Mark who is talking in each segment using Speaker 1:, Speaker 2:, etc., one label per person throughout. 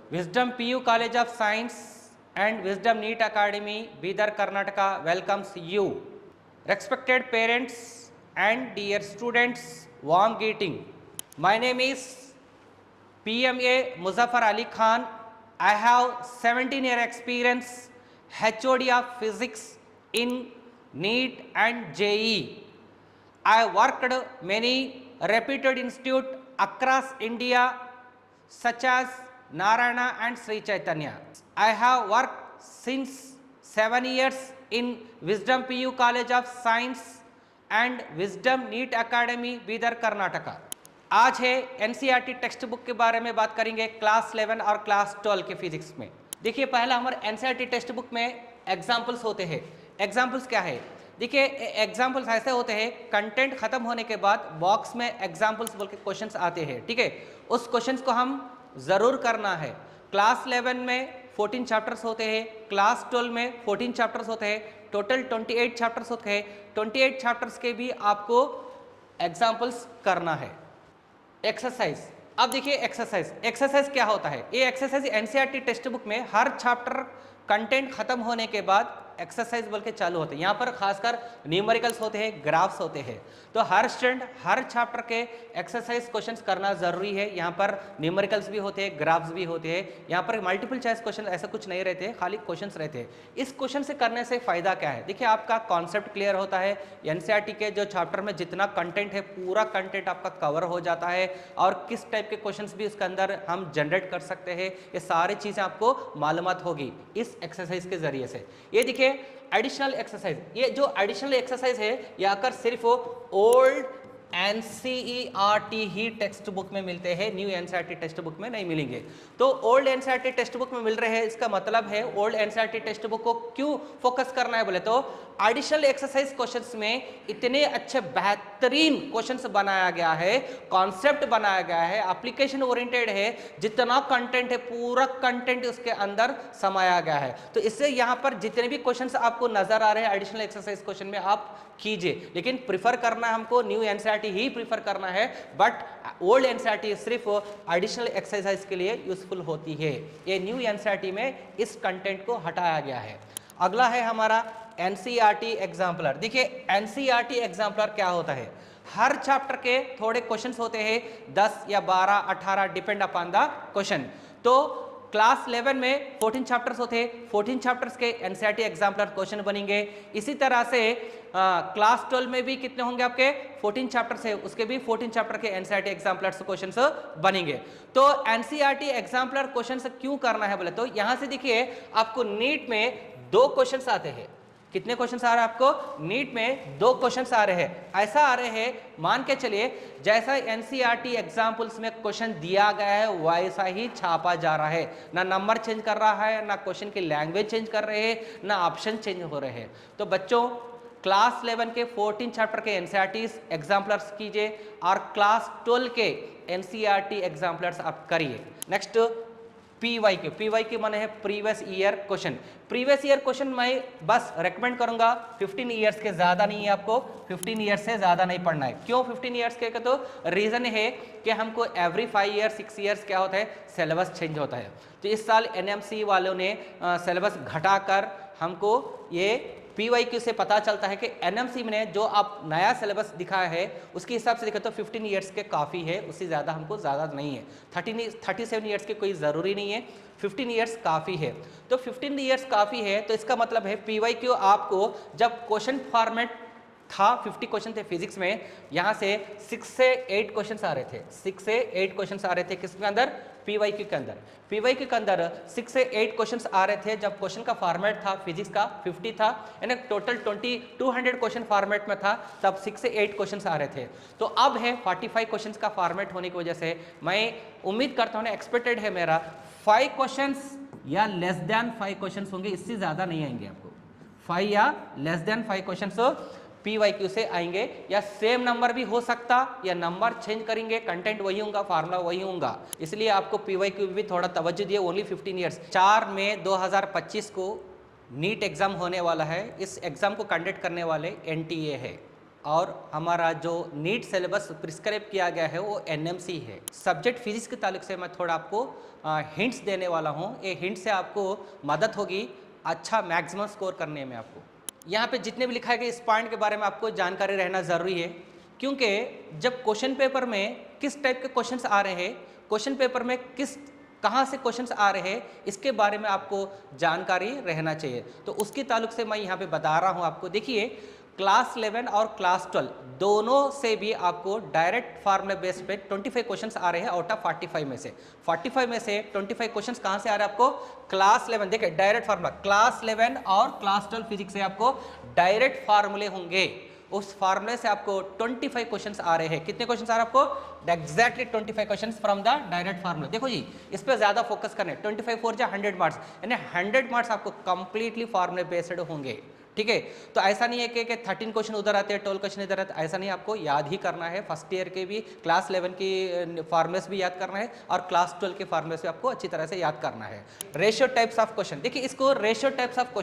Speaker 1: Wisdom PU College of Science and Wisdom NEET Academy, Bidar, Karnataka welcomes you. Respected parents and dear students, warm greeting. My name is PMA Muzaffar Ali Khan. I have 17-year experience, HOD of Physics in NEET and JEE. I worked many reputed institutes across India such as Narayana and Sri Chaitanya. I have worked since 7 years in Wisdom PU College of Science and Wisdom NEET Academy, Bidar, Karnataka. आज है NCERT text book के बारे में बात करेंगे class 11 और class 12 के physics में। देखिए पहला हमारे एनसीईआरटी टेक्स्ट बुक में एग्जाम्पल्स होते हैं। एग्जाम्पल्स क्या है? देखिए एग्जाम्पल्स ऐसे होते हैं, कंटेंट खत्म होने के बाद बॉक्स में एग्जाम्पल्स बोल के क्वेश्चंस आते हैं, ठीक है। उस क्वेश्चंस को हम ज़रूर करना है। क्लास 11 में 14 चैप्टर्स होते हैं, क्लास 12 में 14 चैप्टर्स होते हैं, टोटल 28 चैप्टर्स होते हैं। 28 चैप्टर्स के भी आपको एग्जाम्पल्स करना है। एक्सरसाइज, अब देखिए एक्सरसाइज क्या होता है? ये एक्सरसाइज एनसीईआरटी टेक्स्ट बुक में हर चैप्टर कंटेंट खत्म होने के बाद एक्सरसाइज बोल के चालू होते हैं। यहाँ पर खासकर न्यूमेरिकल्स होते हैं, ग्राफ्स होते हैं, तो हर स्टूडेंट हर चैप्टर के एक्सरसाइज क्वेश्चंस करना जरूरी है। यहाँ पर न्यूमेरिकल्स भी होते हैं, ग्राफ्स भी होते हैं। यहाँ पर मल्टीपल चॉइस क्वेश्चन ऐसा कुछ नहीं रहते, खाली क्वेश्चंस रहते हैं। इस क्वेश्चन से करने से फायदा क्या है? देखिए आपका कॉन्सेप्ट क्लियर होता है। एनसीईआरटी के जो चैप्टर में जितना कंटेंट है पूरा कंटेंट आपका कवर हो जाता है, और किस टाइप के क्वेश्चंस भी उसके अंदर हम जनरेट कर सकते हैं, ये सारी चीज़ें आपको मालूमात होगी इस एक्सरसाइज के जरिए से। ये देखिए एडिशनल एक्सरसाइज, ये जो एडिशनल एक्सरसाइज है ये आकर सिर्फ ओल्ड एनसीईआरटी ही टेक्स्ट बुक में मिलते हैं, न्यू एनसीईआरटी टेक्स्ट बुक में नहीं मिलेंगे। तो ओल्ड एनसीईआरटी टेक्स्ट बुक में मिल रहे हैं, इसका मतलब है ओल्ड एनसीईआरटी टेक्स्ट बुक को क्यों फोकस करना है बोले तो एडिशनल एक्सरसाइज क्वेश्चंस में इतने अच्छे बेहतरीन क्वेश्चंस बनाया गया है, कॉन्सेप्ट बनाया गया है, एप्लीकेशन ओरिएंटेड है, जितना कंटेंट है पूरा कंटेंट उसके अंदर समाया गया है। तो इससे यहाँ पर जितने भी क्वेश्चंस आपको नजर आ रहे हैं एडिशनल एक्सरसाइज क्वेश्चन में आप कीजिए, लेकिन प्रिफर करना हमको न्यू एनसीईआरटी ही प्रिफर करना है। बट ओल्ड एनसीईआरटी सिर्फ एडिशनल एक्सरसाइज के लिए यूजफुल होती है। ये न्यू एनसीईआरटी में इस कंटेंट को हटाया गया है। अगला है हमारा एनसीईआरटी एग्जाम्पलर। देखिए एनसीईआरटी एग्जाम्पलर क्या होता है? हर चैप्टर के थोड़े क्वेश्चंस होते हैं, 10 या 12, 18 डिपेंड अपॉन द क्वेश्चन। तो क्लास 11 में 14 चैप्टर्स होते हैं, 14 चैप्टर्स के एनसीईआरटी एग्जाम्पलर क्वेश्चन बनेंगे। इसी तरह से क्लास 12 में भी कितने होंगे आपके 14 चैप्टर्स है, उसके भी 14 चैप्टर के एनसीईआरटी एग्जाम्पलर क्वेश्चंस बनेंगे। तो एनसीईआरटी एग्जाम्पलर क्वेश्चंस क्यों करना है बोले तो यहां से देखिए आपको नीट में 2 क्वेश्चंस आते हैं। कितने क्वेश्चंस आ रहे हैं आपको? नीट में 2 क्वेश्चंस आ रहे हैं। ऐसा आ रहे हैं, मान के चलिए जैसा एनसीईआरटी एग्जाम्पल्स में क्वेश्चन दिया गया है वैसा ही छापा जा रहा है, ना नंबर चेंज कर रहा है, ना क्वेश्चन की लैंग्वेज चेंज कर रहे हैं, ना ऑप्शन चेंज हो रहे हैं। तो बच्चों क्लास 11 के 14 चैप्टर के एनसीईआरटी एग्जाम्पलर्स कीजिए और क्लास 12 के एनसीईआरटी एग्जाम्पलर्स आप करिए। नेक्स्ट पीवाईक्यू, पीवाईक्यू माने है previous year question. Previous year question मैं बस रेकमेंड करूंगा 15 ईयर्स के ज्यादा नहीं है, आपको 15 ईयर्स से ज्यादा नहीं पढ़ना है। क्यों 15 ईयर्स के? तो रीजन है कि हमको एवरी 5 ईयर 6 ईयर्स क्या होता है, सिलेबस चेंज होता है। तो इस साल एनएमसी वालों ने सिलेबस घटाकर हमको ये पीवाईक्यू से पता चलता है कि एनएमसी ने जो आप नया सिलेबस दिखाया है उसके हिसाब से देखें तो 15 ईयर्स के काफ़ी है, उससे ज़्यादा हमको ज़्यादा नहीं है। 37 ईयर्स के कोई ज़रूरी नहीं है, 15 ईयर्स काफ़ी है। तो 15 ईयर्स काफ़ी है, तो इसका मतलब है पीवाईक्यू आपको जब क्वेश्चन फॉर्मेट था 50 क्वेश्चन थे फिजिक्स में, यहाँ से 6 से 8 क्वेश्चन आ रहे थे, 6 से 8 क्वेश्चन आ रहे थे किसके अंदर? पीवाईक्यू के अंदर। पीवाईक्यू के अंदर 6 से 8 क्वेश्चंस आ रहे थे जब क्वेश्चन का फॉर्मेट था फिजिक्स का 50 था, यानी टोटल 200 क्वेश्चन फॉर्मेट में था, तब 6 से 8 क्वेश्चंस आ रहे थे। तो अब है 45 क्वेश्चंस का फॉर्मेट होने की वजह से मैं उम्मीद करता हूँ, एक्सपेक्टेड है मेरा 5 क्वेश्चंस या लेस देन 5 क्वेश्चंस होंगे, इससे ज़्यादा नहीं आएंगे आपको। 5 या लेस देन 5 क्वेश्चंस पीवाईक्यू से आएंगे, या सेम नंबर भी हो सकता या नंबर चेंज करेंगे, कंटेंट वही होगा, फार्मूला वही होगा। इसलिए आपको पीवाईक्यू भी थोड़ा तवज्जो दिए। Only 15 years. 4 मई 2025 को नीट एग्जाम होने वाला है। इस एग्जाम को कंडक्ट करने वाले एनटीए है। और हमारा जो नीट सिलेबस प्रिस्क्राइब किया गया है वो एनएमसी है। सब्जेक्ट फिजिक्स के ताल्लुक से मैं थोड़ा आपको हिंट्स देने वाला हूँ। ये हिंट से आपको मदद होगी अच्छा मैक्सिमम स्कोर करने में। आपको यहाँ पे जितने भी लिखा है इस पॉइंट के बारे में आपको जानकारी रहना ज़रूरी है, क्योंकि जब क्वेश्चन पेपर में किस टाइप के क्वेश्चंस आ रहे हैं, क्वेश्चन पेपर में कहाँ से क्वेश्चंस आ रहे हैं, इसके बारे में आपको जानकारी रहना चाहिए। तो उसके ताल्लुक से मैं यहाँ पे बता रहा हूँ आपको। देखिए क्लास 11 और क्लास 12 दोनों से भी आपको डायरेक्ट फार्मूला बेस्ड पे 25 क्वेश्चंस आ रहे हैं आउट ऑफ 45 में से। 45 में से 25 क्वेश्चंस कहाँ से आ रहे हैं आपको? क्लास 11, देखिए डायरेक्ट फार्मूला क्लास 11 और क्लास 12 फिजिक्स से आपको डायरेक्ट फार्मूले होंगे। उस फार्मूले से आपको 25 क्वेश्चंस आ रहे हैं। कितने क्वेश्चंस आ रहे हैं आपको? Exactly 25 questions from the direct formula. देखो जी, इस पे ज्यादा फोकस करने, 25 4 जा 100 मार्क्स, यानी 100 मार्क्स आपको कंप्लीटली फार्मूले बेस्ड होंगे। ठीक है, तो ऐसा नहीं है कि 13 क्वेश्चन उधर आते हैं 12 क्वेश्चन इधर आते हैं, ऐसा नहीं, आपको याद ही करना है। फर्स्ट ईयर के भी क्लास 11 की फार्मूलेस भी याद करना है और क्लास 12 के फार्मूलेस भी आपको अच्छी तरह से याद करना है। रेशियो टाइप्स ऑफ क्वेश्चन, देखिए इसको रेशियो टाइप्स ऑफ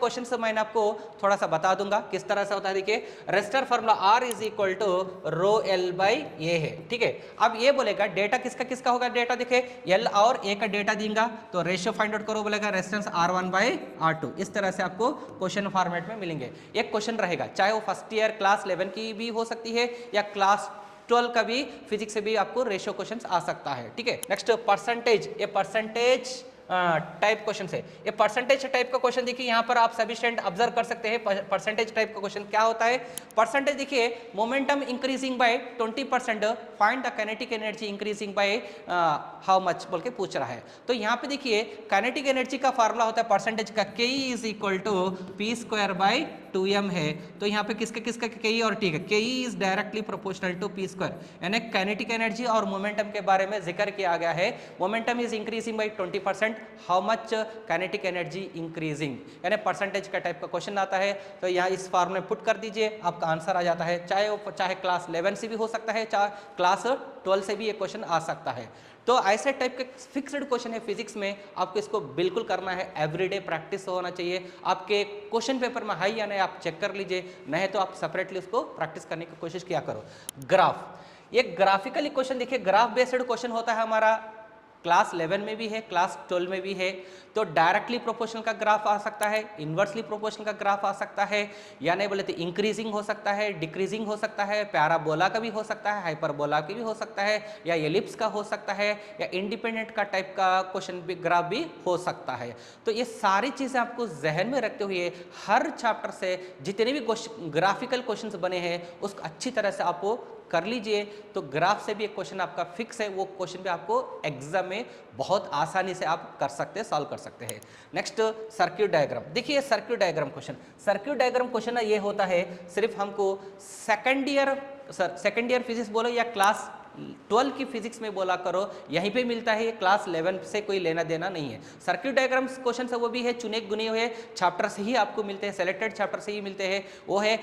Speaker 1: क्वेश्चन से मैंने आपको थोड़ा सा बता दूंगा किस तरह से होता है। देखिए resistor formula R is equal to rho L by A है। ठीक है, अब ये बोलेगा डेटा किसका किसका होगा। डेटा देखिए L और A का डेटा देगा तो रेशियो फाइंड आउट करो, बोलेगा रेजिस्टेंस R1 बाई R2। इस तरह से आपको क्वेश्चन फॉर्मेट में मिलेंगे। एक क्वेश्चन रहेगा, चाहे वो फर्स्ट ईयर क्लास 11 की भी हो सकती है या क्लास 12 का भी फिजिक्स से भी आपको रेशियो क्वेश्चंस आ सकता है। ठीक है, नेक्स्ट परसेंटेज, ये परसेंटेज टाइप क्वेश्चन है। ये परसेंटेज टाइप का क्वेश्चन देखिए यहाँ पर आप सभी स्टूडेंट ऑब्जर्व कर सकते हैं। परसेंटेज टाइप का क्वेश्चन क्या होता है? परसेंटेज देखिए momentum increasing by 20%, find the kinetic energy increasing by how much बोल के पूछ रहा है। तो यहाँ पे देखिए काइनेटिक एनर्जी का फार्मूला होता है परसेंटेज का, K is equal to p square by 2m है। तो यहाँ पे किसका किसका के और टी का, K is directly proportional to p square, यानी काइनेटिक एनर्जी और मोमेंटम के बारे में जिक्र किया गया है। Momentum is increasing by 20%, how much kinetic energy increasing, यानी परसेंटेज का टाइप का क्वेश्चन आता है। तो यहाँ इस फॉर्मूले पुट कर दीजिए, आपका आंसर आ जाता है। चाहे क्लास 11 से भी हो सकता है, चाहे क्लास 12 से भी ये क्वेश्चन आ सकता है। तो ऐसे टाइप के फिक्स्ड क्वेश्चन है फिजिक्स में, आपको इसको बिल्कुल करना है, एवरीडे प्रैक्टिस होना चाहिए। आपके क्वेश्चन पेपर में है या नहीं आप चेक कर लीजिए, नहीं तो आप सेपरेटली उसको प्रैक्टिस करने की कोशिश किया करो। ग्राफ, ये ग्राफिकली क्वेश्चन देखिए, ग्राफ बेस्ड क्वेश्चन होता है हमारा, क्लास 11 में भी है, क्लास 12 में भी है। तो डायरेक्टली प्रोपोर्शनल का ग्राफ आ सकता है, इन्वर्सली प्रोपोर्शनल का ग्राफ आ सकता है, या नहीं बोले तो इंक्रीजिंग हो सकता है, डिक्रीजिंग हो सकता है, पैराबोला का भी हो सकता है, हाइपरबोला का भी हो सकता है, या एलिप्स का हो सकता है, या इंडिपेंडेंट का टाइप का क्वेश्चन भी ग्राफ भी हो सकता है। तो ये सारी चीज़ें आपको जहन में रखते हुए हर चैप्टर से जितने भी ग्राफिकल क्वेश्चन बने हैं उसको अच्छी तरह से आपको कर लीजिए। तो ग्राफ से भी एक क्वेश्चन आपका फिक्स है, वो क्वेश्चन भी आपको एग्जाम में बहुत आसानी से आप कर सकते हैं, सॉल्व कर सकते हैं। नेक्स्ट सर्क्यूट डायग्राम, देखिए सर्क्यूट डायग्राम क्वेश्चन ये होता है सिर्फ हमको सेकेंड ईयर फिजिक्स बोलो या क्लास 12 की फिजिक्स में बोला करो, यहीं पे मिलता है। ये क्लास 11 से कोई लेना देना नहीं है। सर्क्यूट डायग्राम क्वेश्चन वो भी है, चुने गुने हुए चैप्टर से ही आपको मिलते हैं, सेलेक्टेड चैप्टर से ही मिलते हैं। वो है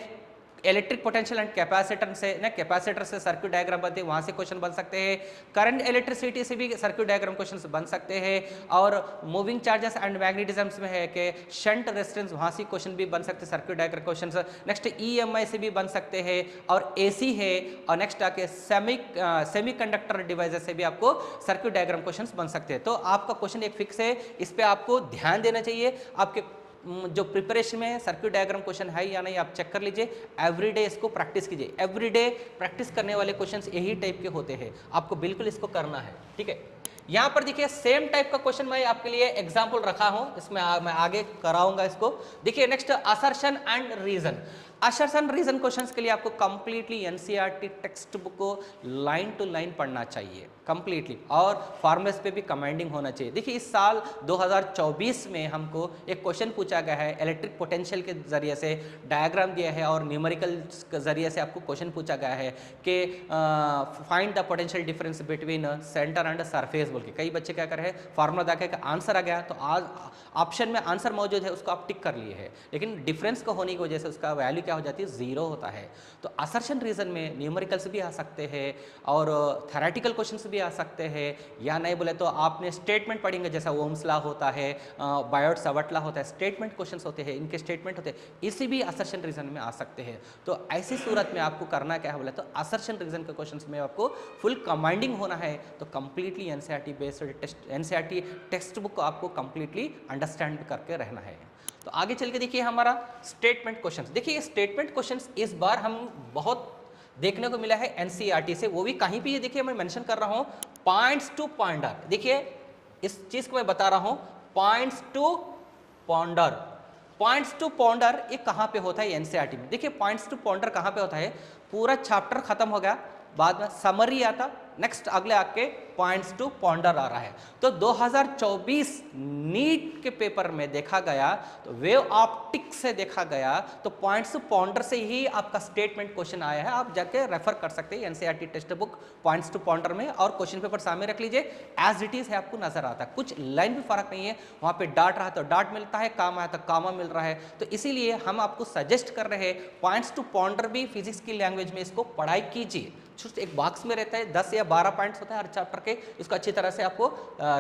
Speaker 1: इलेक्ट्रिक पोटेंशियल एंड कैपेसिटर से ना, कैपेसिटर से सर्क्यूट डायग्राम बनते हैं, वहां से क्वेश्चन बन सकते हैं। करंट इलेक्ट्रिसिटी से भी सर्क्यूट डायग्राम क्वेश्चन बन सकते हैं। और मूविंग चार्जेस एंड मैग्नेटिज्म में है कि शंट रेजिस्टेंस, वहां से क्वेश्चन भी बन सकते हैं circuit diagram question. Next EMI से भी बन सकते हैं, और AC है, और नेक्स्ट आके सेमीकंडक्टर डिवाइसेस से भी आपको सर्क्यूट डायग्राम क्वेश्चन बन सकते हैं। तो आपका क्वेश्चन एक फिक्स है, इस पर आपको ध्यान देना चाहिए। आपके जो प्रिपरेशन में सर्क्यूट डायग्राम क्वेश्चन है या नहीं आप चेक कर लीजिए, एवरीडे इसको प्रैक्टिस कीजिए। एवरीडे प्रैक्टिस करने वाले क्वेश्चंस यही टाइप के होते हैं, आपको बिल्कुल इसको करना है। ठीक है, यहाँ पर देखिए सेम टाइप का क्वेश्चन मैं आपके लिए एग्जांपल रखा हूं, इसमें मैं आगे कराऊंगा इसको। देखिए next assertion and reason. Assertion reason questions के लिए आपको कंप्लीटली NCERT टेक्स्ट बुक को लाइन टू लाइन पढ़ना चाहिए कंप्लीटली, और फॉर्मुलेस पे भी कमांडिंग होना चाहिए। देखिए इस साल 2024 में हमको एक क्वेश्चन पूछा गया है, इलेक्ट्रिक पोटेंशियल के जरिए से डायग्राम दिया है और न्यूमेरिकल के जरिए से आपको क्वेश्चन पूछा गया है कि find the potential difference between centre and surface बोल के। कई बच्चे क्या कर रहे हैं, फार्मूला देखा कि आंसर आ गया तो आज ऑप्शन में आंसर मौजूद है, उसको आप टिक कर लिए है, लेकिन डिफरेंस का होने की वजह से, उसका वैल्यू क्या हो जाती है, ज़ीरो होता है। तो असर्शन रीजन में न्यूमेरिकल्स भी आ सकते हैं और थ्योरेटिकल क्वेश्चंस भी आ सकते हैं, या नहीं बोले तो आपने स्टेटमेंट पढ़ेंगे, जैसा ओम्स लॉ होता है, बायोट सावर्ट लॉ होता है, स्टेटमेंट क्वेश्चंस होते हैं, इनके स्टेटमेंट होते हैं, इसी भी असर्शन रीजन में आ सकते हैं। तो ऐसी सूरत में आपको करना क्या है बोले तो असर्शन रीजन के क्वेश्चंस में आपको फुल कमांडिंग होना है। तो completely NCERT based test, NCERT text book को आपको कंप्लीटली अंडरस्टैंड करके रहना है। तो आगे चल के देखिए हमारा स्टेटमेंट क्वेश्चंस। देखिए स्टेटमेंट क्वेश्चंस इस बार हम बहुत देखने को मिला है एनसीईआरटी से, वो भी कहीं भी, ये देखिए मैं मेंशन कर रहा हूं पॉइंट्स टू पॉइंटर। देखिए इस चीज को मैं बता रहा हूं, points to ponder. Points to ponder ये कहां पे होता है एनसीईआरटी में? देखिए पॉइंट्स टू पॉन्डर कहां पे होता है, पूरा चैप्टर खत्म हो गया, बाद में समरी आता, नेक्स्ट अगले आके पॉइंट्स टू पॉन्डर आ रहा है। तो 2024 नीट के पेपर में देखा गया, तो वेव ऑप्टिक्स से देखा गया, तो पॉइंट्स टू पॉन्डर से ही आपका स्टेटमेंट क्वेश्चन आया है। आप जाके रेफर कर सकते हैं NCERT text book points to ponder में, और क्वेश्चन पेपर सामने रख लीजिए, एज इट इज है, आपको नजर आता है, कुछ लाइन भी फर्क नहीं है। वहां पे डाट रहा तो डाट मिलता है, काम आया तो कामा मिल रहा है। तो इसीलिए हम आपको सजेस्ट कर रहे हैं पॉइंट्स टू पॉन्डर भी फिजिक्स की लैंग्वेज में इसको पढ़ाई कीजिए। एक बॉक्स में रहता है, 10 या 12 पॉइंट्स होता है हर चैप्टर के, इसको अच्छी तरह से आपको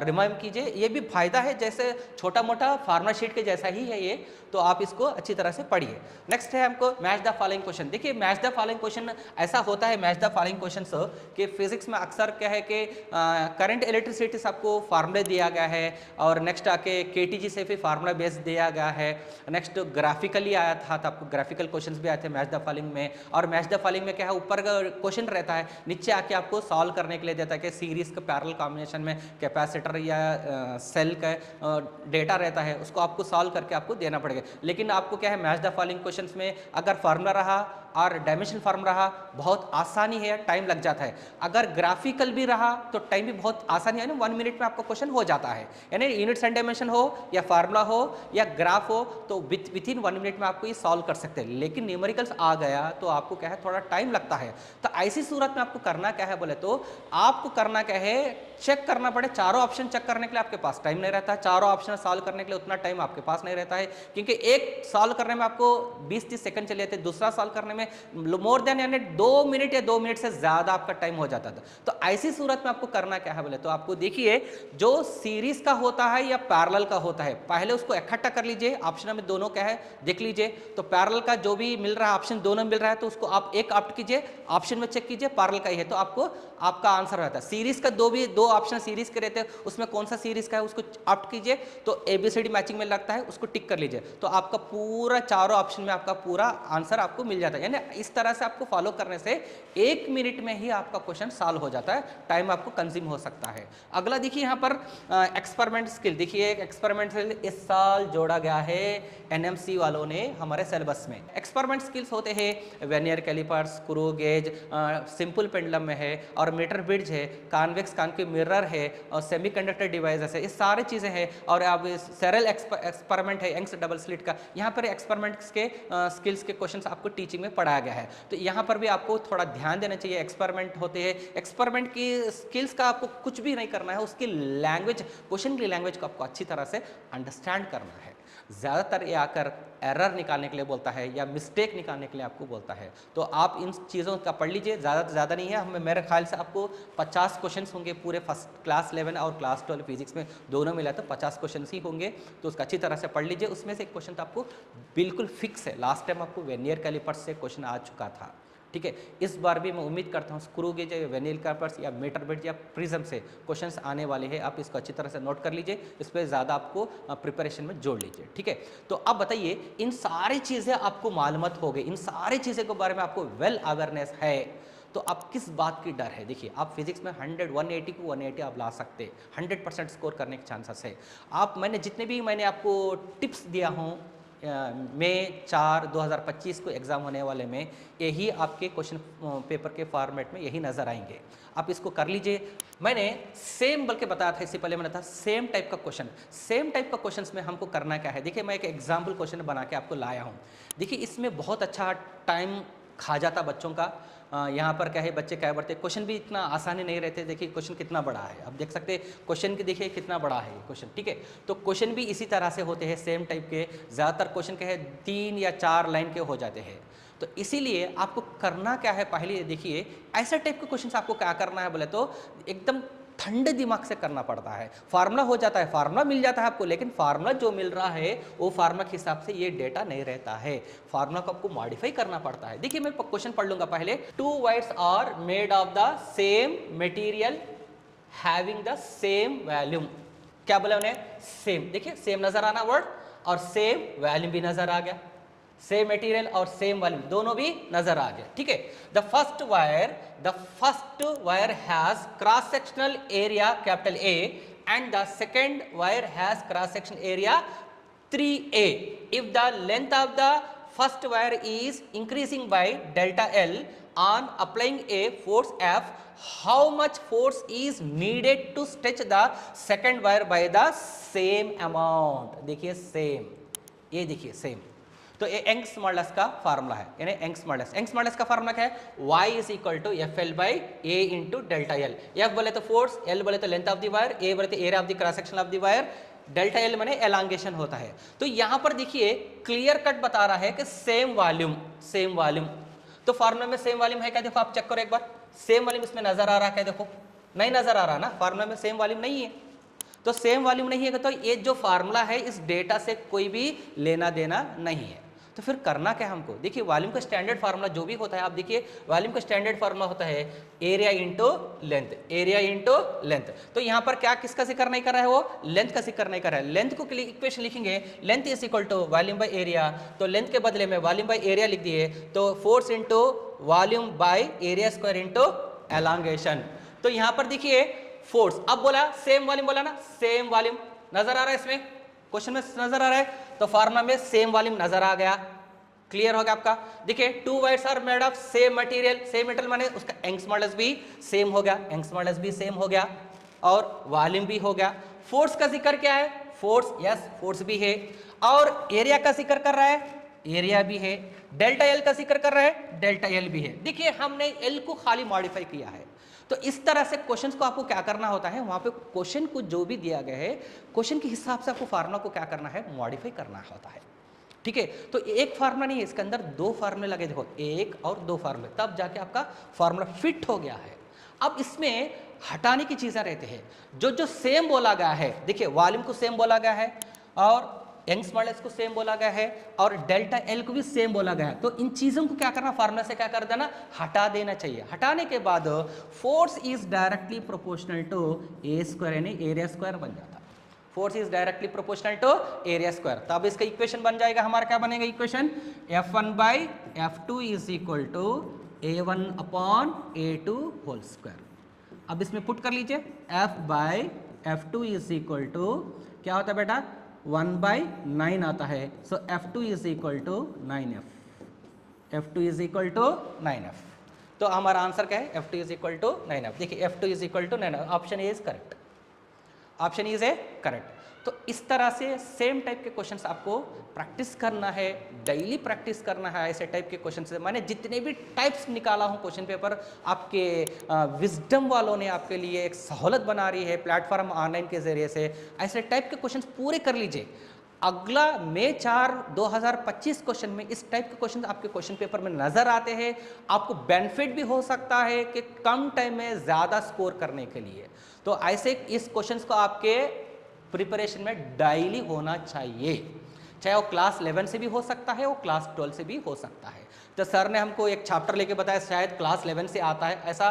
Speaker 1: रिमाइंड कीजिए। ये भी फायदा है, जैसे छोटा मोटा फार्मूला शीट के जैसा ही है ये, तो आप इसको अच्छी तरह से पढ़िए। नेक्स्ट है हमको मैच द फॉलोइंग क्वेश्चन। देखिए मैच द फॉलोइंग क्वेश्चन ऐसा होता है, मैच द फॉलोइंग क्वेश्चन कि फिजिक्स में अक्सर क्या है कि करंट इलेक्ट्रिसिटी आपको फार्मूला दिया गया है, और नेक्स्ट आके केटीजी से भी फार्मूला बेस दिया गया है। नेक्स्ट ग्राफिकली आया था, तो आपको ग्राफिकल क्वेश्चन भी आए थे मैच द फॉलोइंग में। और मैच द फॉलोइंग में क्या है, ऊपर क्वेश्चन रहता है, नीचे आके आपको सॉल्व करने के लिए देता है कि सीरीज का पैरेलल कॉम्बिनेशन में कैपेसिटर या सेल का डेटा रहता है, उसको आपको सॉल्व करके आपको देना पड़ेगा। लेकिन आपको क्या है, मैच द फॉलोइंग क्वेश्चंस में अगर फार्मूला रहा और डायमेंशन फार्मूला रहा, बहुत आसानी है, टाइम लग जाता है। अगर ग्राफिकल भी रहा तो टाइम भी बहुत आसानी है ना, 1 मिनट में आपको क्वेश्चन हो जाता है। यानी यूनिट्स एंड डायमेंशन हो या फार्मूला हो या ग्राफ हो, तो विथ इन 1 मिनट में आपको ये सॉल्व कर सकते हैं। लेकिन न्यूमेरिकल्स आ गया तो आपको क्या है, थोड़ा टाइम लगता है। तो ऐसी सूरत में आपको करना क्या है बोले तो, आपको करना क्या है, चेक करना पड़े, चारों ऑप्शन चेक करने के लिए आपके पास टाइम नहीं रहता है, चारों ऑप्शन सॉल्व करने के लिए उतना टाइम आपके पास नहीं रहता है, क्योंकि एक सॉल्व करने में आपको 20-30 सेकंड चले जाते हैं, दूसरा सॉल्व करने में मोर देन यानी 2 मिनट या 2 मिनट से ज्यादा आपका टाइम हो जाता था। तो ऐसी सूरत में आपको करना क्या है बोले तो, आपको देखिए जो सीरीज का होता है या पैरेलल का होता है, पहले उसको इकट्ठा कर लीजिए, ऑप्शन में दोनों क्या है देख लीजिए। तो पैरेलल का जो भी मिल रहा है ऑप्शन, दोनों मिल रहा है, तो उसको आप एक ऑप्ट कीजिए, ऑप्शन में चेक कीजिए पैरेलल का ही है, तो आपको आपका आंसर रहता है। सीरीज का दो ऑप्शन सीरीज के रहते हैं, उसमें कौन सा सीरीज का है उसको ऑप्ट कीजिए, तो एबीसीडी मैचिंग में लगता है, उसको टिक कर लीजिए, तो आपका पूरा चारों ऑप्शन में आपका पूरा आंसर आपको मिल जाता है। यानी इस तरह से आपको फॉलो करने से 1 मिनट में ही आपका क्वेश्चन सॉल्व हो जाता है, टाइम आपको कंज्यूम हो सकता है। अगला देखिए यहाँ पर एक्सपेरिमेंट स्किल। देखिए एक्सपेरिमेंट स्किल इस साल जोड़ा गया है एनएमसी वालों ने हमारे सिलेबस में। एक्सपेरिमेंट स्किल्स होते हैं vernier callipers, screw gauge, simple pendulum में है, और मीटर ब्रिज है, कॉन्वेक्स कॉन्केव मिरर है, और सेमीकंडक्टर डिवाइसेस है, ये सारी चीज़ें हैं। और अब सेरल एक्सपेरिमेंट है यंग्स डबल स्लिट का, यहाँ पर एक्सपेरिमेंट्स के स्किल्स के क्वेश्चंस आपको टीचिंग में पढ़ाया गया है। तो यहाँ पर भी आपको थोड़ा ध्यान देना चाहिए। एक्सपेरिमेंट होते हैं, एक्सपेरिमेंट की स्किल्स का आपको कुछ भी नहीं करना है, उसकी लैंग्वेज, क्वेश्चन की लैंग्वेज को आपको अच्छी तरह से अंडरस्टैंड करना है। ज़्यादातर ये आकर एरर निकालने के लिए बोलता है या मिस्टेक निकालने के लिए आपको बोलता है, तो आप इन चीज़ों का पढ़ लीजिए, ज़्यादा से ज़्यादा नहीं है, हमें मेरे ख्याल से आपको 50 क्वेश्चंस होंगे पूरे फर्स्ट क्लास 11 और क्लास 12 फिजिक्स में दोनों मिला तो 50 क्वेश्चन ही होंगे, तो उसका अच्छी तरह से पढ़ लीजिए। उसमें से एक क्वेश्चन तो आपको बिल्कुल फिक्स है, लास्ट टाइम आपको वेनियर कैलिपर्स से क्वेश्चन आ चुका था, ठीक है। इस बार भी मैं उम्मीद करता हूँ स्क्रू गेज या वेनियर कैलिपर्स या मीटर ब्रिज या प्रिज्म से क्वेश्चंस आने वाले हैं, आप इसको अच्छी तरह से नोट कर लीजिए, इस पर ज़्यादा आपको प्रिपरेशन में जोड़ लीजिए, ठीक है। तो अब बताइए, इन सारी चीज़ें आपको मालूमात हो गई, इन सारी चीज़ों के बारे में आपको वेल अवेयरनेस है, तो आप किस बात की डर है? देखिए आप फिजिक्स में 180 को 180 आप ला सकते हैं, 100% स्कोर करने के चांसेस है। मैंने जितने भी मैंने आपको टिप्स दिया हूँ मई 4, 2025 को एग्ज़ाम होने वाले में, यही आपके क्वेश्चन पेपर के फॉर्मेट में यही नज़र आएंगे, आप इसको कर लीजिए। मैंने सेम बल्कि बताया था, इससे पहले मैंने था सेम टाइप का क्वेश्चन, सेम टाइप का क्वेश्चन में हमको करना क्या है। देखिए मैं एक एग्जाम्पल क्वेश्चन बना के आपको लाया हूँ। देखिए इसमें बहुत अच्छा टाइम खा जाता बच्चों का। यहाँ पर क्या है, बच्चे क्या करते, क्वेश्चन भी इतना आसानी नहीं रहते। देखिए क्वेश्चन कितना बड़ा है, अब देख सकते हैं क्वेश्चन की, देखिए कितना बड़ा है ये क्वेश्चन, ठीक है। तो क्वेश्चन भी इसी तरह से होते हैं, सेम टाइप के। ज़्यादातर क्वेश्चन क्या है 3 या 4 लाइन के हो जाते हैं। तो इसीलिए आपको करना क्या है, पहले देखिए ऐसे टाइप के क्वेश्चन आपको क्या करना है बोले तो एकदम ठंडे दिमाग से करना पड़ता है। फार्मूला हो जाता है, फार्मूला मिल जाता है आपको, लेकिन फार्मूला जो मिल रहा है वो फार्मूला के हिसाब से ये डेटा नहीं रहता है। फार्मूला को आपको मॉडिफाई करना पड़ता है। देखिए मैं क्वेश्चन पढ़ लूंगा पहले। 2 wires are made of the same material having the same volume. क्या बोला उन्हें, सेम। देखिए सेम नजर आना वर्ड, और सेम वॉल्यूम भी नजर आ गया। सेम मटेरियल और सेम वॉल्यूम दोनों भी नजर आ गया, ठीक है। The first wire has cross sectional area capital A and the second wire has cross sectional area 3a. If the length of the first wire is increasing by delta L on applying a force F, how much force is needed to stretch the second wire by the same amount? देखिए same, ये देखिए same. तो ये Young's modulus का formula है, यानी Young's modulus का formula क्या है, y is equal to F L by A into delta L. F बोले तो फोर्स, एल बोले तो length of the wire, A बोले तो area of the cross section of the wire, delta L माने एलांगेशन होता है। तो यहाँ पर देखिए क्लियर कट बता रहा है कि सेम वॉल्यूम। तो फार्मूला में सेम वॉल्यूम है क्या, देखो आप चेक करो एक बार, सेम वॉल्यूम इसमें नजर आ रहा है क्या, देखो नहीं नजर आ रहा ना, फार्मूला में सेम वॉल्यूम नहीं है। तो सेम वॉल्यूम नहीं है तो ये जो फार्मूला है इस डेटा से कोई भी लेना देना नहीं है। तो फिर करना क्या हमको, देखिए वॉल्यूम का स्टैंडर्ड फार्मूला जो भी होता है, आप देखिए वॉल्यूम का स्टैंडर्ड फार्मूला होता है एरिया इंटू लेंथ। तो यहाँ पर क्या किसका जिक्र नहीं कर रहा है, वो लेंथ का जिक्र नहीं कर रहा है। लेंथ को इक्वेशन लिखेंगे, length is equal to volume by area, तो लेंथ के बदले में वॉल्यूम बाई एरिया लिख दिए, तो force into volume by area square into elongation. तो यहाँ पर देखिए फोर्स, अब बोला सेम वॉल्यूम, बोला ना सेम वॉल्यूम नजर आ रहा है, इसमें क्वेश्चन में नजर आ रहा है, तो फार्मूला में सेम वॉल्यूम नजर आ गया। क्लियर हो गया आपका। देखिए 2 wires are made of same material माने उसका यंग्स मॉडुलस भी सेम हो गया, और वॉल्यूम भी हो गया। फोर्स का जिक्र क्या है, फोर्स भी है, और एरिया का जिक्र कर रहा है, एरिया भी है, डेल्टा एल का जिक्र कर रहा है, डेल्टा एल भी है। देखिए हमने एल को खाली मॉडिफाई किया है। तो इस तरह से क्वेश्चंस को आपको क्या करना होता है, वहां पे क्वेश्चन को जो भी दिया गया है क्वेश्चन के हिसाब से आपको फार्मूला को क्या करना है, मॉडिफाई करना होता है, ठीक है। तो एक फार्मूला नहीं है, इसके अंदर 2 फार्मूले लगे, देखो 1 और 2 फार्मूले, तब जाके आपका फार्मूला फिट हो गया है। अब इसमें हटाने की चीजें रहते हैं, जो सेम बोला गया है, देखिए वॉल्यूम को सेम बोला गया है, और यंग्स मॉडुलस को सेम बोला गया है, और डेल्टा एल को भी सेम बोला गया है। तो इन चीजों को क्या करना, फार्मूला से क्या कर देना, हटा देना चाहिए। हटाने के बाद force is directly proportional to A square, यानी एरिया स्क्वायर बन जाता। Force is directly proportional to area square. तब इसका इक्वेशन बन जाएगा हमारा, क्या बनेगा equation, F1 by F2 is equal to A1 upon A2 whole square. अब इसमें पुट कर लीजिए, F by F2 is equal to क्या होता है बेटा, 1/9 आता है। So F2 is equal to 9F। तो हमारा आंसर क्या है, F2 is equal to 9F। देखिए F2 is equal to 9F, option is correct. तो इस तरह से सेम टाइप के क्वेश्चंस आपको प्रैक्टिस करना है, डेली प्रैक्टिस करना है ऐसे टाइप के क्वेश्चन से। मैंने जितने भी टाइप्स निकाला हूँ क्वेश्चन पेपर, आपके विजडम वालों ने आपके लिए एक सहूलत बना रही है प्लेटफॉर्म ऑनलाइन के जरिए से। ऐसे टाइप के क्वेश्चंस पूरे कर लीजिए। अगला मई 4, 2025 क्वेश्चन में इस टाइप के क्वेश्चन आपके क्वेश्चन पेपर में नजर आते हैं। आपको बेनिफिट भी हो सकता है कि कम टाइम में ज़्यादा स्कोर करने के लिए। तो ऐसे इस क्वेश्चंस को आपके प्रिपरेशन में डेली होना चाहिए, चाहे वो क्लास 11 से भी हो सकता है, वो क्लास 12 से भी हो सकता है। तो सर ने हमको एक चैप्टर लेके बताया शायद क्लास 11 से आता है, ऐसा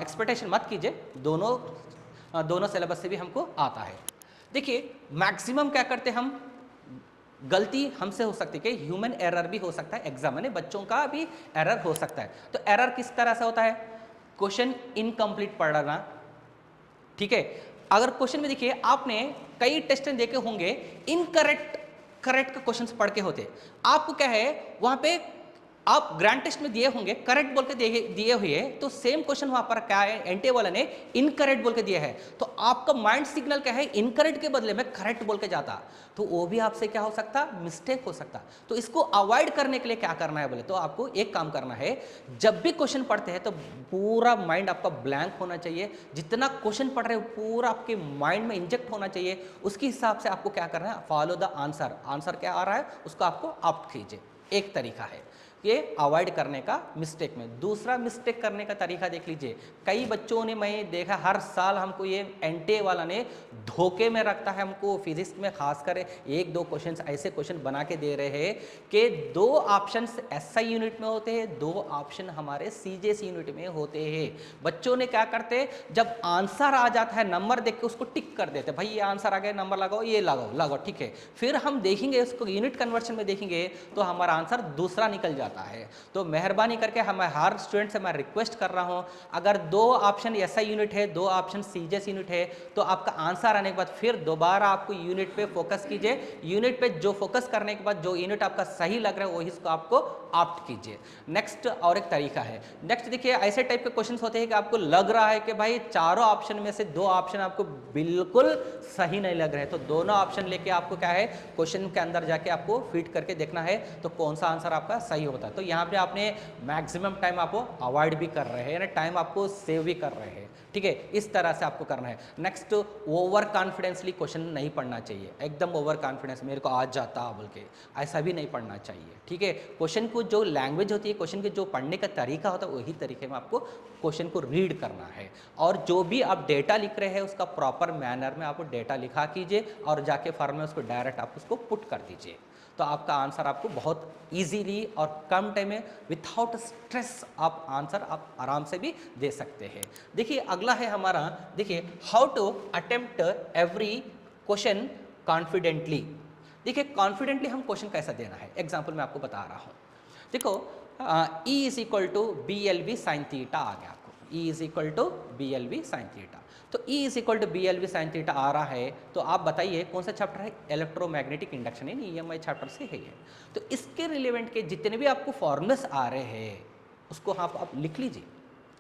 Speaker 1: एक्सपेक्टेशन मत कीजिए, दोनों सिलेबस से भी हमको आता है। देखिए मैक्सिमम क्या करते हम, गलती हमसे हो सकती है, कि ह्यूमन एरर भी हो सकता है, एग्जाम में बच्चों का भी एरर हो सकता है। तो एरर किस तरह से होता है, क्वेश्चन इनकम्प्लीट पढ़ना, ठीक है। अगर क्वेश्चन में देखिए आपने कई टेस्ट देखे होंगे, करेक्ट क्वेश्चंस पढ़ के होते, आपको क्या है वहां पे आप ग्रैंड टेस्ट में दिए होंगे करेक्ट बोल के दिए हुए, तो सेम क्वेश्चन वहां पर क्या है, एनटीए वाला ने इनकरेक्ट बोल के दिया है, तो आपका माइंड सिग्नल क्या है, इनकरेक्ट के बदले में करेक्ट बोल के जाता, तो वो भी आपसे क्या हो सकता, मिस्टेक हो सकता। तो इसको अवॉइड करने के लिए क्या करना है बोले तो आपको एक काम करना है, जब भी क्वेश्चन पढ़ते हैं तो पूरा माइंड आपका ब्लैंक होना चाहिए, जितना क्वेश्चन पढ़ रहे हो पूरा आपके माइंड में इंजेक्ट होना चाहिए, उसके हिसाब से आपको क्या करना है, फॉलो द आंसर, आंसर क्या आ रहा है उसको आपको ऑप्ट कीजिए। एक तरीका है ये अवॉइड करने का मिस्टेक में। दूसरा मिस्टेक करने का तरीका देख लीजिए, कई बच्चों ने मैं देखा हर साल हमको ये एनटीए वाला ने धोखे में रखता है, हमको फिजिक्स में खास कर एक दो क्वेश्चंस ऐसे क्वेश्चन बना के दे रहे हैं कि दो ऑप्शंस एसआई यूनिट में होते हैं, दो ऑप्शन हमारे सीजेएस यूनिट में होते हैं। बच्चों ने क्या करते, जब आंसर आ जाता है नंबर देख के उसको टिक कर देते, भाई ये आंसर आ गया, नंबर लगाओ, ये लगाओ लगाओ, ठीक है। फिर हम देखेंगे उसको यूनिट कन्वर्शन में देखेंगे तो हमारा आंसर दूसरा निकल जाता है। तो मेहरबानी करके हम हर स्टूडेंट से मैं रिक्वेस्ट कर रहा हूं, अगर दो ऑप्शन एसआई यूनिट है, दो ऑप्शन सीजेएस यूनिट है, तो आपका आंसर आने के बाद फिर दोबारा आपको यूनिट पे फोकस कीजिए, यूनिट पे जो फोकस करने के बाद जो यूनिट आपका सही लग रहा है वही इसको आपको ऑप्ट कीजिए। नेक्स्ट और एक तरीका है, नेक्स्ट देखिए ऐसे टाइप के क्वेश्चंस होते हैं कि आपको लग रहा है कि भाई चारों ऑप्शन में से दो ऑप्शन आपको बिल्कुल सही नहीं लग रहे हैं, तो दोनों ऑप्शन लेके आपको क्या है, क्वेश्चन के अंदर जाके आपको फिट करके देखना है तो कौन सा आंसर आपका सही होता है। तो यहाँ पे आपने मैक्सिमम टाइम आपको अवॉइड भी कर रहे हैं, यानी टाइम आपको सेव भी कर रहे हैं, ठीक है, इस तरह से आपको करना है। नेक्स्ट, ओवर कॉन्फिडेंसली क्वेश्चन नहीं पढ़ना चाहिए, एकदम ओवर कॉन्फिडेंस मेरे को आ जाता बोल के ऐसा भी नहीं पढ़ना चाहिए, ठीक है। क्वेश्चन को जो लैंग्वेज होती है, क्वेश्चन के जो पढ़ने का तरीका होता है वही तरीके में आपको क्वेश्चन को रीड करना है, और जो भी आप डेटा लिख रहे हैं उसका प्रॉपर मैनर में आप डेटा लिखा कीजिए और जाके फॉर्म में उसको डायरेक्ट आप उसको पुट कर दीजिए, तो आपका आंसर आपको बहुत इजीली और कम टाइम में विथआउट स्ट्रेस आप आंसर आप आराम से भी दे सकते हैं। देखिए अगला है हमारा, देखिए how to attempt every question confidently. देखिए कॉन्फिडेंटली हम क्वेश्चन कैसा देना है, एग्जाम्पल मैं आपको बता रहा हूँ। देखो E is equal to B L B sine theta आ गया आपको, E is equal to B L B sine theta, तो E is equal to B L B sine theta आ रहा है, तो आप बताइए कौन सा चैप्टर है, इलेक्ट्रोमैग्नेटिक इंडक्शन यानी ईएमआई चैप्टर से है ये। तो इसके रिलेवेंट के जितने भी आपको फॉर्मूलास आ रहे हैं उसको आप लिख लीजिए।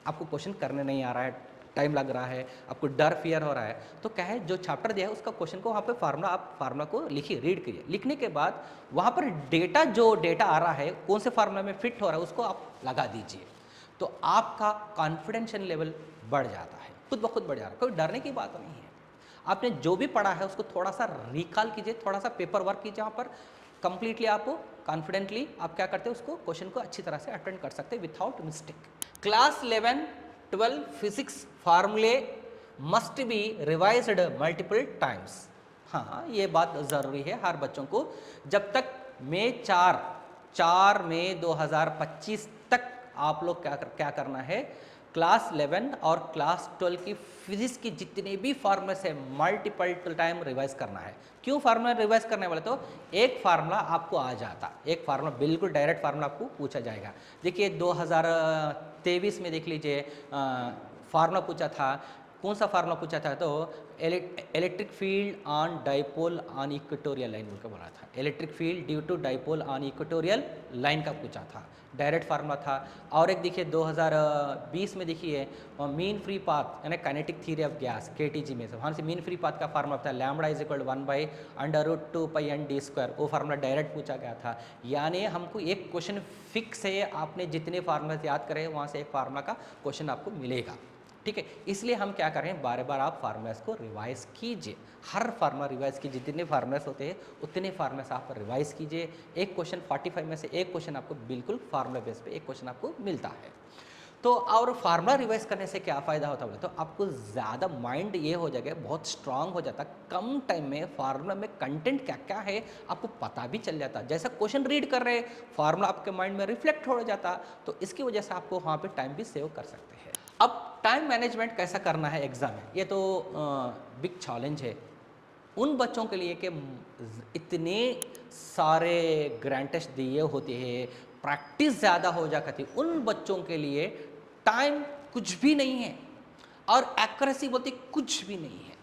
Speaker 1: आपको क्वेश्चन करने नहीं आ रहा है, टाइम लग रहा है, आपको डर फियर हो रहा है, तो क्या है जो चैप्टर दिया है उसका क्वेश्चन को वहाँ पे फार्मूला, आप फार्मूला को लिखिए, रीड करिए, लिखने के बाद वहाँ पर डेटा जो डेटा आ रहा है कौन से फार्मूला में फिट हो रहा है उसको आप लगा दीजिए, तो आपका कॉन्फिडेंशियल लेवल बढ़ जाता है, खुद ब खुद बढ़ जा रहा है, कोई डरने की बात नहीं है। आपने जो भी पढ़ा है उसको थोड़ा सा रिकॉल कीजिए, थोड़ा सा पेपर वर्क कीजिए, वहाँ पर कंप्लीटली आपको कॉन्फिडेंटली आप क्या करते हैं उसको क्वेश्चन को अच्छी तरह से अटेंड कर सकते हैं विथआउट मिस्टेक। क्लास 11-12 फिजिक्स फार्मूले must be revised multiple times. हाँ ये बात ज़रूरी है हर बच्चों को, जब तक मई 4 मई 2025 तक आप लोग क्या करना है, क्लास 11 और क्लास 12 की फिजिक्स की जितने भी फार्मूले है मल्टीपल टाइम रिवाइज करना है। क्यों फार्मूला रिवाइज करने वाले, तो एक फार्मूला आपको आ जाता, एक फार्मूला बिल्कुल डायरेक्ट फार्मूला आपको पूछा जाएगा। देखिए 2023 में देख लीजिए फार्मूला पूछा था, कौन सा फार्मूला पूछा था, तो electric field on dipole on equatorial line बोल के बोला था, electric field due to dipole on equatorial line का पूछा था, डायरेक्ट फार्मूला था। और एक देखिए 2020 में देखिए मीन फ्री पाथ यानी kinetic theory of gas KTG में से, वहाँ से मीन फ्री पाथ का फार्मूला था lambda is equal 1/√2 pi n d square, वो फार्मूला डायरेक्ट पूछा गया था। यानी हमको एक क्वेश्चन फिक्स है, आपने जितने फार्मूला याद करे वहाँ से एक फार्मूला का क्वेश्चन आपको मिलेगा, ठीक है। इसलिए हम क्या कर रहे हैं, बार बार आप फार्मूलास को रिवाइज कीजिए, हर फार्मूला रिवाइज कीजिए, जितने फार्मूलास होते हैं उतने फार्मूलास आप रिवाइज कीजिए। एक क्वेश्चन 45 में से एक क्वेश्चन आपको बिल्कुल फार्मूला बेस पे एक क्वेश्चन आपको मिलता है। तो और फार्मूला रिवाइज करने से क्या फ़ायदा होता है, तो आपको ज़्यादा माइंड ये हो जाएगा, बहुत स्ट्रांग हो जाता, कम टाइम में फार्मूला में कंटेंट क्या क्या है आपको पता भी चल जाता। जैसा क्वेश्चन रीड कर रहे फार्मूला आपके माइंड में रिफ्लेक्ट हो जाता, तो इसकी वजह से आपको वहाँ पर टाइम भी सेव कर सकते हैं। अब टाइम मैनेजमेंट कैसा करना है एग्ज़ाम में, ये तो बिग चैलेंज है उन बच्चों के लिए कि इतने सारे ग्रैंड टेस्ट दिए होते हैं, प्रैक्टिस ज़्यादा हो जाती है, उन बच्चों के लिए टाइम कुछ भी नहीं है और एक्यूरेसी बोलती कुछ भी नहीं है।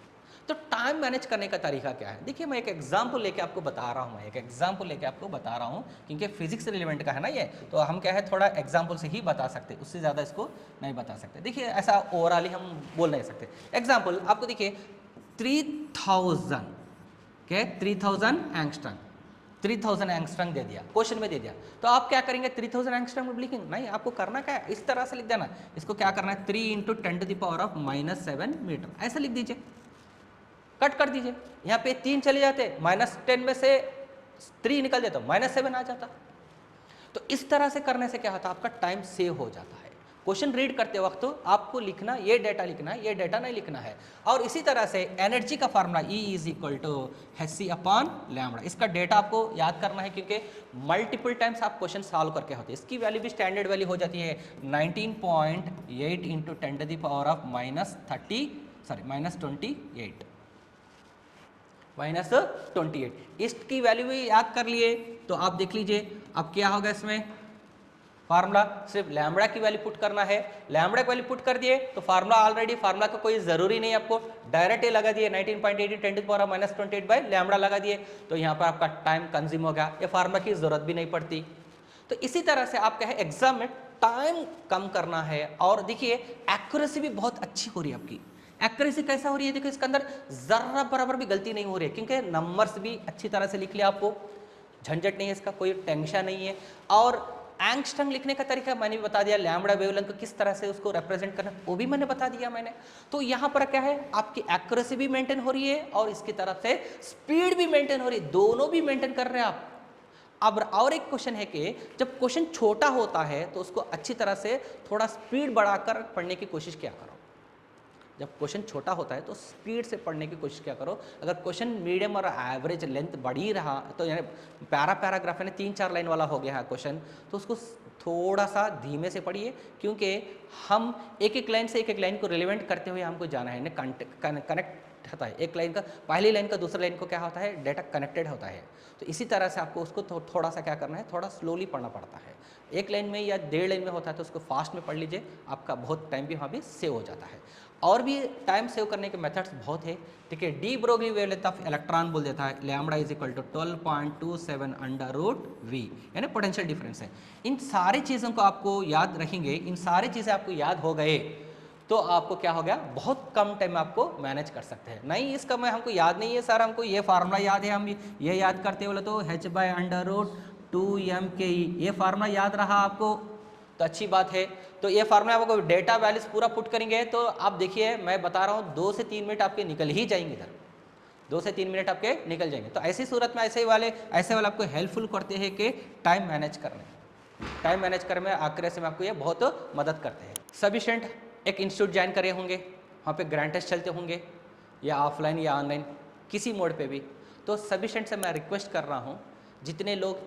Speaker 1: तो टाइम मैनेज करने का तरीका क्या है? देखिए मैं एक एग्जाम्पल लेके आपको बता रहा हूँ, क्योंकि फिजिक्स रिलेवेंट का है ना ये, तो हम क्या है थोड़ा एग्जाम्पल से ही बता सकते, उससे ज़्यादा इसको नहीं बता सकते। देखिए ऐसा ओवरऑल ही हम बोल नहीं सकते। एग्जाम्पल आपको देखिए 3000 क्या 3000 एंगस्ट्रम, 3000 एंगस्ट्रम दे दिया, क्वेश्चन में दे दिया, तो आप क्या करेंगे 3000 एंगस्ट्रम में लिखेंगे? नहीं, आपको करना क्या है, इस तरह से लिख देना। इसको क्या करना है 3 × 10⁻⁻7 मीटर ऐसा लिख दीजिए, कट कर दीजिए। यहाँ पे 3 चले जाते, -10 में से 3 निकल जाता, -7 आ जाता। तो इस तरह से करने से क्या होता है, आपका टाइम सेव हो जाता है। क्वेश्चन रीड करते वक्त तो आपको लिखना, ये डेटा लिखना है, ये डेटा नहीं लिखना है। और इसी तरह से एनर्जी का फार्मूला E = hc/λ, इसका डेटा आपको याद करना है, क्योंकि मल्टीपल टाइम्स आप क्वेश्चन सॉल्व करके होते हैं। इसकी वैल्यू भी स्टैंडर्ड वैल्यू हो जाती है 19.8 × 10⁻28 इसकी वैल्यू भी याद कर लिए। तो आप देख लीजिए अब क्या होगा, इसमें फार्मूला सिर्फ लैम्बडा की वैल्यू पुट करना है। लैम्बडा की वैल्यू पुट कर दिए तो फार्मूला ऑलरेडी, फार्मूला का कोई जरूरी नहीं, आपको डायरेक्ट लगा दिए 19.8 × 10⁻28 लैम्बडा लगा दिए, तो यहाँ पर आपका टाइम कंज्यूम हो गया, ये फार्मूला की जरूरत भी नहीं पड़ती। तो इसी तरह से आप कहे एग्जाम में टाइम कम करना है। और देखिए एक्यूरेसी भी बहुत अच्छी हो रही है आपकी। एक्यूरेसी कैसा हो रही है, देखो इसके अंदर जरा बराबर भी गलती नहीं हो रही है, क्योंकि नंबर्स भी अच्छी तरह से लिख लिया, आपको झंझट नहीं है, इसका कोई टेंशन नहीं है। और एंगस्ट्रम लिखने का तरीका मैंने भी बता दिया, लैम्बडा वेवलेंथ को किस तरह से उसको रिप्रेजेंट करना वो भी मैंने बता दिया मैंने। तो यहाँ पर क्या है, आपकी एक्यूरेसी भी मेंटेन हो रही है और इसकी तरफ से स्पीड भी मेंटेन हो रही है, दोनों भी मेंटेन कर रहे हैं आप। अब और एक क्वेश्चन है कि जब क्वेश्चन छोटा होता है तो उसको अच्छी तरह से थोड़ा स्पीड बढ़ाकर पढ़ने की कोशिश क्या करो। जब क्वेश्चन छोटा होता है तो स्पीड से पढ़ने की कोशिश क्या करो। अगर क्वेश्चन मीडियम और एवरेज लेंथ बढ़ी रहा तो यानी पैराग्राफ यानी 3-4 लाइन वाला हो गया है क्वेश्चन, तो उसको थोड़ा सा धीमे से पढ़िए, क्योंकि हम एक एक लाइन से एक एक लाइन को रिलेवेंट करते हुए हमको जाना है, कनेक्ट होता है। एक लाइन का पहली लाइन का दूसरी लाइन को क्या होता है, डेटा कनेक्टेड होता है। तो इसी तरह से आपको उसको थोड़ा सा क्या करना है, थोड़ा स्लोली पढ़ना पड़ता है। एक लाइन में या 1.5 लाइन में होता है तो उसको फास्ट में पढ़ लीजिए, आपका बहुत टाइम भी वहाँ भी सेव हो जाता है। और भी टाइम सेव करने के मेथड्स बहुत है। ठीक है, de Broglie wavelength of electron बोल देता है लैम्बडा = 12.27 √V, यानी पोटेंशियल डिफरेंस है। इन सारी चीज़ों को आपको याद रखेंगे, इन सारी चीज़ें आपको याद हो गए तो आपको क्या हो गया, बहुत कम टाइम में आपको मैनेज कर सकते हैं। नहीं इसका मैं हमको याद नहीं है सर, हमको ये फार्मूला याद है, हम ये याद करते बोले तो h/√2mke, ये फार्मूला याद रहा आपको तो अच्छी बात है। तो ये फार्मूला आपको डेटा वैल्यूज पूरा पुट करेंगे तो आप देखिए मैं बता रहा हूँ 2 से 3 मिनट आपके निकल ही जाएंगे इधर, 2 से 3 मिनट आपके निकल जाएंगे। तो ऐसी सूरत में ऐसे वाले आपको हेल्पफुल करते हैं कि टाइम मैनेज करने में एक्यूरेसी में आपको ये बहुत मदद करते हैं। सभी स्टूडेंट एक इंस्टीट्यूट ज्वाइन करे होंगे, वहाँ पे ग्रैंड टेस्ट चलते होंगे या ऑफलाइन या ऑनलाइन किसी मोड पे भी। तो सभी स्टूडेंट से मैं रिक्वेस्ट कर रहा हूँ, जितने लोग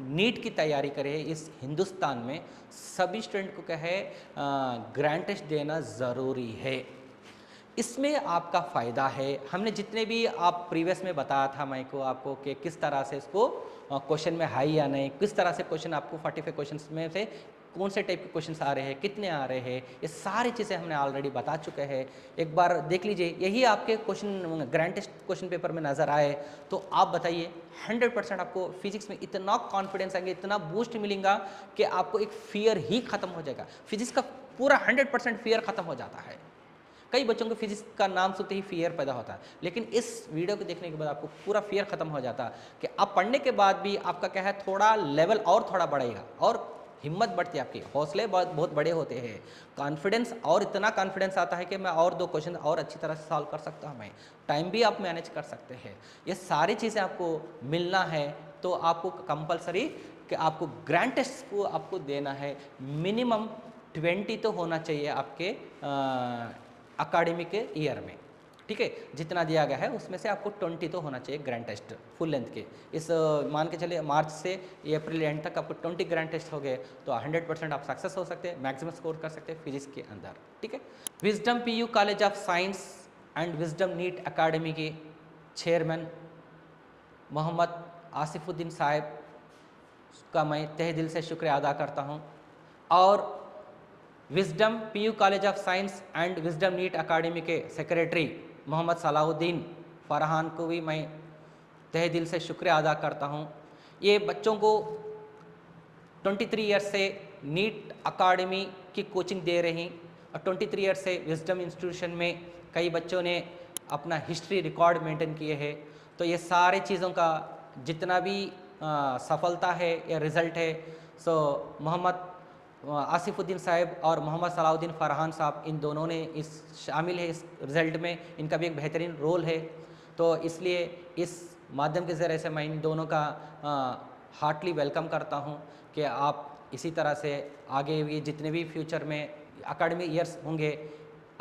Speaker 1: नीट की तैयारी करें इस हिंदुस्तान में, सभी स्टूडेंट को क्या है ग्रैंड टेस्ट देना ज़रूरी है। इसमें आपका फ़ायदा है। हमने जितने भी आप प्रीवियस में बताया था मैं को आपको कि किस तरह से इसको क्वेश्चन में हाई या नहीं, किस तरह से क्वेश्चन आपको 45 क्वेश्चंस में से कौन से टाइप के क्वेश्चंस आ रहे हैं, कितने आ रहे हैं, ये सारी चीज़ें हमने ऑलरेडी बता चुके हैं। एक बार देख लीजिए, यही आपके question grand test question paper में नज़र आए तो आप बताइए 100% आपको फिजिक्स में इतना कॉन्फिडेंस आएंगे, इतना बूस्ट मिलेगा कि आपको एक फियर ही खत्म हो जाएगा। फिजिक्स का पूरा 100% फियर खत्म हो जाता है। कई बच्चों को फिजिक्स का नाम सुनते ही फियर पैदा होता है, लेकिन इस वीडियो को देखने के बाद आपको पूरा फियर खत्म हो जाता है कि आप पढ़ने के बाद भी आपका क्या है थोड़ा लेवल और थोड़ा बढ़ेगा और हिम्मत बढ़ती है, आपकी हौसले बहुत बड़े होते हैं, कॉन्फिडेंस और इतना कॉन्फिडेंस आता है कि मैं और 2 क्वेश्चन और अच्छी तरह से सॉल्व कर सकता हूँ, मैं टाइम भी आप मैनेज कर सकते हैं। ये सारी चीज़ें आपको मिलना है तो आपको कंपलसरी कि आपको ग्रैंड टेस्ट को आपको देना है। मिनिमम 20 तो होना चाहिए आपके अकाडेमिक ईयर में, ठीक है, जितना दिया गया है उसमें से आपको 20 तो होना चाहिए ग्रैंड टेस्ट फुल लेंथ के। इस मान के चलिए मार्च से अप्रैल एंड तक आपको 20 ग्रैंड टेस्ट हो गए तो 100% आप सक्सेस हो सकते हैं, मैक्सिमम स्कोर कर सकते हैं फिजिक्स के अंदर, ठीक है। Wisdom PU college of science and Wisdom NEET academy के चेयरमैन मोहम्मद आसिफुद्दीन साहब का मैं तहे दिल से शुक्रिया अदा करता हूँ, और Wisdom PU college of science and Wisdom NEET academy के सेक्रेटरी मोहम्मद सलाहुद्दीन फरहान को भी मैं तहे दिल से शुक्रिया अदा करता हूँ। ये बच्चों को 23 ईयर्स से नीट अकाडमी की कोचिंग दे रही और 23 ईयर्स से विजडम इंस्टीट्यूशन में कई बच्चों ने अपना हिस्ट्री रिकॉर्ड मेंटेन किए हैं। तो ये सारे चीज़ों का जितना भी सफलता है या रिज़ल्ट है, सो मोहम्मद आसिफुद्दीन साहब और मोहम्मद सलाहुद्दीन फरहान साहब इन दोनों ने इस शामिल है इस रिज़ल्ट में, इनका भी एक बेहतरीन रोल है। तो इसलिए इस माध्यम के ज़रिए से मैं इन दोनों का हार्टली वेलकम करता हूँ कि आप इसी तरह से आगे भी जितने भी फ्यूचर में एकेडमी ईयर्स होंगे,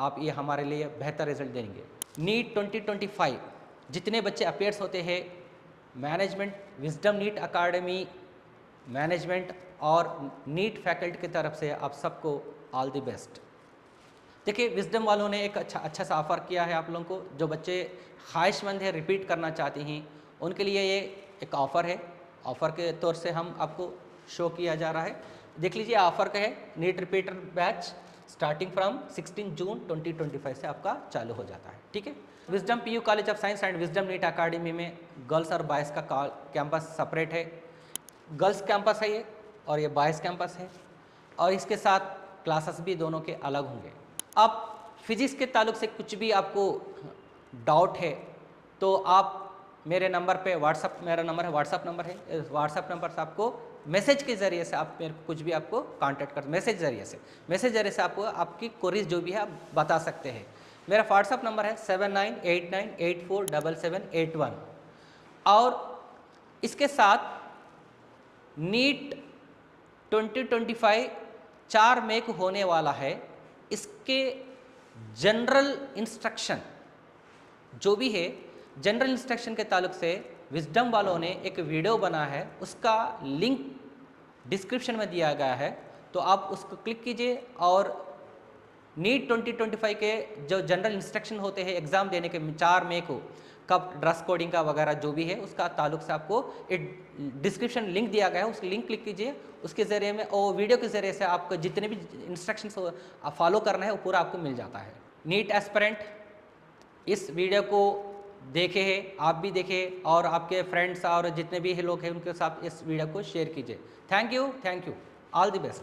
Speaker 1: आप ये हमारे लिए बेहतर रिजल्ट देंगे। नीट 2025 जितने बच्चे अपेयर्स होते हैं, management Wisdom NEET academy management और नीट फैकल्टी की तरफ से आप सबको ऑल द बेस्ट। देखिए, विजडम वालों ने एक अच्छा सा ऑफ़र किया है आप लोगों को। जो बच्चे ख्वाहिशमंद है, रिपीट करना चाहते हैं, उनके लिए ये एक ऑफ़र है। ऑफ़र के तौर से हम आपको शो किया जा रहा है। देख लीजिए, ऑफ़र का है NEET repeater batch starting from 16 June 2025 से आपका चालू हो जाता है। ठीक है। Wisdom PU college of science and Wisdom NEET academy में गर्ल्स और बॉयज़ का कैंपस सेपरेट है। गर्ल्स कैंपस है ये और ये बॉयज़ कैंपस है, और इसके साथ क्लासेस भी दोनों के अलग होंगे। अब फिजिक्स के ताल्लुक से कुछ भी आपको डाउट है तो आप मेरे नंबर पे व्हाट्सअप, मेरा नंबर है व्हाट्सअप नंबर है, इस व्हाट्सअप नंबर से आपको मैसेज के ज़रिए से आप मेरे कुछ भी आपको कांटेक्ट कर मैसेज ज़रिए से आपको आपकी क्वेरीज जो भी है आप बता सकते हैं। मेरा व्हाट्सअप नंबर है 7989847781। और इसके साथ नीट 2025 4 मई को होने वाला है। इसके जनरल इंस्ट्रक्शन जो भी है, जनरल इंस्ट्रक्शन के ताल्लुक से विजडम वालों ने एक वीडियो बना है, उसका लिंक डिस्क्रिप्शन में दिया गया है, तो आप उसको क्लिक कीजिए और नीट 2025 के जो जनरल इंस्ट्रक्शन होते हैं एग्ज़ाम देने के 4 मई को, कब ड्रेस कोडिंग का वगैरह जो भी है उसका ताल्लुक से आपको एक डिस्क्रिप्शन लिंक दिया गया है, उस लिंक क्लिक कीजिए। उसके ज़रिए में और वीडियो के ज़रिए से आपको जितने भी इंस्ट्रक्शंस फॉलो करना है वो पूरा आपको मिल जाता है। नीट एस्पिरेंट इस वीडियो को देखे हैं, आप भी देखें और आपके फ्रेंड्स और जितने भी लोग हैं उनके साथ इस वीडियो को शेयर कीजिए। Thank you, all the best.